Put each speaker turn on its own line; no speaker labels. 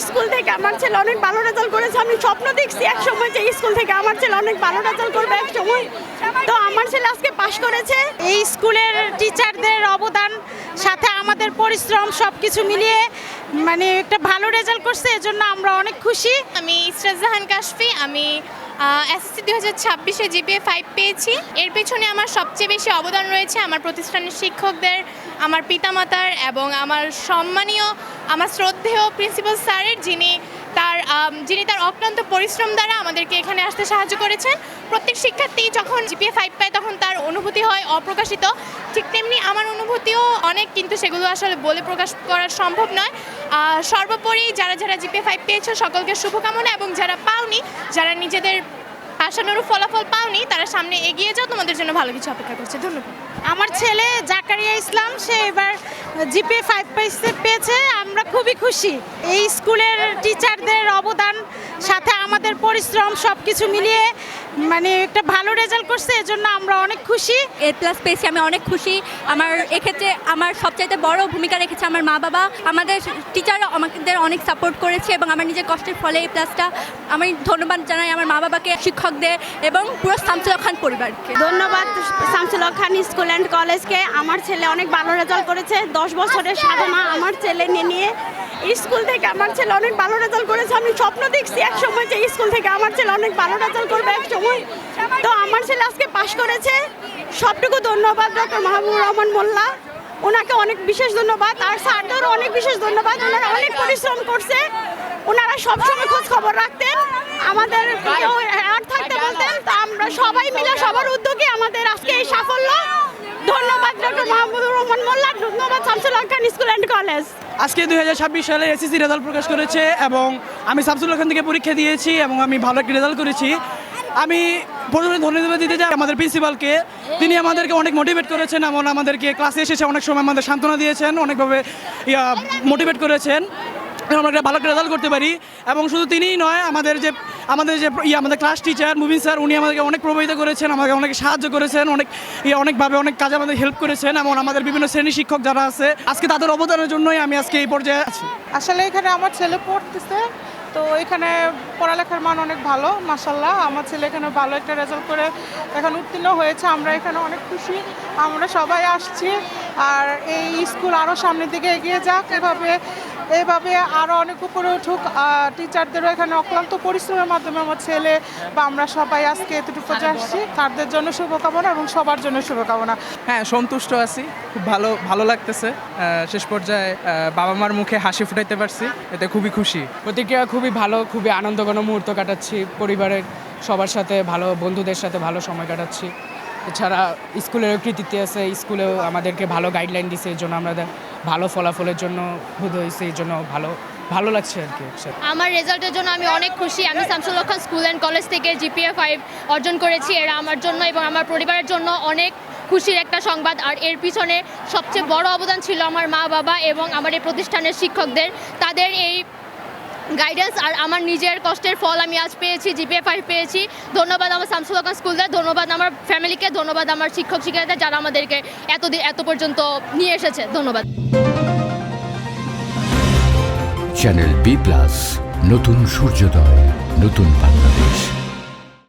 School থেকে আমার ছেলে অনেক ভালো রেজাল্ট করেছে। আমি স্বপ্ন দেখছি এক সময় যে স্কুল থেকে আমার ছেলে অনেক ভালো রেজাল্ট করবে এক সময়। তো আমার ছেলে আজকে পাশ করেছে।
এই স্কুলের টিচারদের অবদান সাথে আমাদের পরিশ্রম সব কিছু মিলিয়ে মানে একটা ভালো রেজাল্ট করছে, এজন্য আমরা অনেক খুশি।
আমি ইসরাত জাহান কাশফি। আমি এসএসসি 2026-এ জিপিএ 5 পেয়েছি। এর পেছনে আমার সবচেয়ে বেশি অবদান রয়েছে আমার প্রতিষ্ঠানের শিক্ষকদের, আমার পিতামাতার এবং আমার সম্মানীয়, আমার শ্রদ্ধেয় প্রিন্সিপাল স্যারের, যিনি তার অক্লান্ত পরিশ্রম দ্বারা আমাদেরকে এখানে আসতে সাহায্য করেছেন। প্রত্যেক শিক্ষার্থী যখন জিপিএ 5 পায় তখন তার অনুভূতি হয় অপ্রকাশিত, ঠিক তেমনি আমার অনুভূতিও অনেক, কিন্তু সেগুলো আসলে বলে প্রকাশ করা সম্ভব নয়। সর্বোপরি যারা জিপিএ 5 পেয়েছো সকলকে শুভকামনা, এবং যারা পাওনি, যারা নিজেদের আশানুরূপ ফলাফল পাওনি, তারা সামনে এগিয়ে যাও, তোমাদের জন্য ভালো কিছু অপেক্ষা করছে। ধন্যবাদ।
আমার ছেলে জাকারিয়া ইসলাম, সে এবার জিপিএ 5 পেয়েছে। আমরা খুবই খুশি। এই স্কুলের টিচারদের অবদান সাথে আমাদের পরিশ্রম সব কিছু মিলিয়ে মানে একটা ভালো রেজাল্ট করছে, এজন্য আমরা অনেক খুশি।
A+ পেয়েছি, আমি অনেক খুশি। আমার এক্ষেত্রে আমার সবচাইতে বড় ভূমিকা রেখেছে আমার মা বাবা। আমাদের টিচাররা আমাদের অনেক সাপোর্ট করেছে এবং আমার নিজের কষ্টের ফলে A+টা আমি ধন্যবাদ জানাই আমার মা বাবাকে, শিক্ষকদের এবং পুরো শামসুল হক খান পরিবারকে।
ধন্যবাদ শামসুল হক খান স্কুল অ্যান্ড কলেজকে। আমার ছেলে অনেক ভালো রেজাল্ট করেছে। 10 বছরের সাধনা আমার ছেলে নিয়ে স্কুল থেকে আমার ছেলে অনেক ভালো রেজাল্ট করেছে। আমি স্বপ্ন দেখছি এক সময় যে স্কুল থেকে আমার ছেলে অনেক ভালো রেজাল্ট করবে এক সময়। তো আমার ছেলে আজকে পাশ করেছে। সবটুকু ধন্যবাদ ডক্টর মাহবুবুর রহমান মোল্লা, ওনাকে অনেক বিশেষ ধন্যবাদ। আর স্যারদেরও অনেক বিশেষ ধন্যবাদ, ওনারা অনেক পরিশ্রম করছে। ওনারা সবসময় খোঁজ খবর রাখতেন, আমাদের আর থাকতে বলতেন। তো আমরা সবাই মিলে সবার উদ্যোগে আমাদের আজকে এই সাফল্য। ধন্যবাদ ডক্টর মাহবুবুর রহমান মোল্লা, ধন্যবাদ শামসুল হক খান স্কুল অ্যান্ড কলেজ।
আজকে 2026 সালে এসএসসি রেজাল্ট প্রকাশ করেছে এবং আমি শামসুল হক খান থেকে পরীক্ষা দিয়েছি এবং আমি ভালো একটা রেজাল্ট করেছি। আমি প্রথমে ধন্যবাদ দিতে চাই আমাদের প্রিন্সিপালকে। তিনি আমাদেরকে অনেক মোটিভেট করেছেন, এমন আমাদেরকে ক্লাসে এসেছে অনেক সময় আমাদের সান্ত্বনা দিয়েছেন, অনেকভাবে মোটিভেট করেছেন আমরা একটা ভালো রেজাল্ট করতে পারি। এবং শুধু তিনিই নয়, আমাদের যে আমাদের ক্লাস টিচার মুবিন স্যার, উনি আমাদেরকে অনেক প্রভাবিত করেছেন, আমাকে অনেক সাহায্য করেছেন, অনেকভাবে অনেক কাজে আমাদের হেল্প করেছেন। এবং আমাদের বিভিন্ন শ্রেণী শিক্ষক যারা আছে, আজকে তাদের অবদানের জন্যই আমি আজকে এই পর্যায়ে আছি।
আসলে এখানে আমার ছেলে পড়তেছে, তো এখানে পড়ালেখার মান অনেক ভালো, মাশাল্লাহ। আমার ছেলে এখানে ভালো একটা রেজাল্ট করে এখন উত্তীর্ণ হয়েছে। আমরা এখানে অনেক খুশি, আমরা সবাই আসছি। আর এই স্কুল আরও সামনের দিকে এগিয়ে যাক, এভাবে আরও অনেক উপরে উঠুক। টিচারদেরও এখানে অক্লান্ত পরিশ্রমের মাধ্যমে আমার ছেলে বা আমরা সবাই আজকে এতটুকু আসছি। তাদের জন্য শুভকামনা এবং সবার জন্য শুভকামনা।
হ্যাঁ, সন্তুষ্ট আছি, খুব ভালো লাগতেছে। শেষ পর্যায়ে বাবা মার মুখে হাসি ফুটাইতে পারছি, এতে খুবই খুশি।
প্রতিক্রিয়া খুবই ভালো, খুবই আনন্দঘন মুহূর্ত কাটাচ্ছি। পরিবারের সবার সাথে ভালো, বন্ধুদের সাথে ভালো সময় কাটাচ্ছি। এছাড়া স্কুলেরও কৃতিত্ব আছে, স্কুলেও আমাদেরকে ভালো গাইডলাইন দিছে, এই জন্য আমাদের ভালো ফলাফলের জন্য বোধ হয়েছে, এই জন্য ভালো লাগছে আর কি।
আমার রেজাল্টের জন্য আমি অনেক খুশি। আমি শামসুল হক খান স্কুল অ্যান্ড কলেজ থেকে জিপিএ 5 অর্জন করেছি। এরা আমার জন্য এবং আমার পরিবারের জন্য অনেক খুশির একটা সংবাদ। আর এর পিছনে সবচেয়ে বড় অবদান ছিল আমার মা বাবা এবং আমার এই প্রতিষ্ঠানের শিক্ষকদের। তাদের এই গাইডেন্স আর আমার নিজের কষ্টের ফল আমি আজ পেয়েছি, জিপিএ 5 পেয়েছি। ধন্যবাদ আমার শামসুল হক খান স্কুলদের, ধন্যবাদ আমার ফ্যামিলিকে, ধন্যবাদ আমার শিক্ষক শিক্ষিকাদের যারা আমাদেরকে এত পর্যন্ত নিয়ে এসেছে। ধন্যবাদ।
চ্যানেল B+, নতুন সূর্যোদয়, নতুন বাংলাদেশ।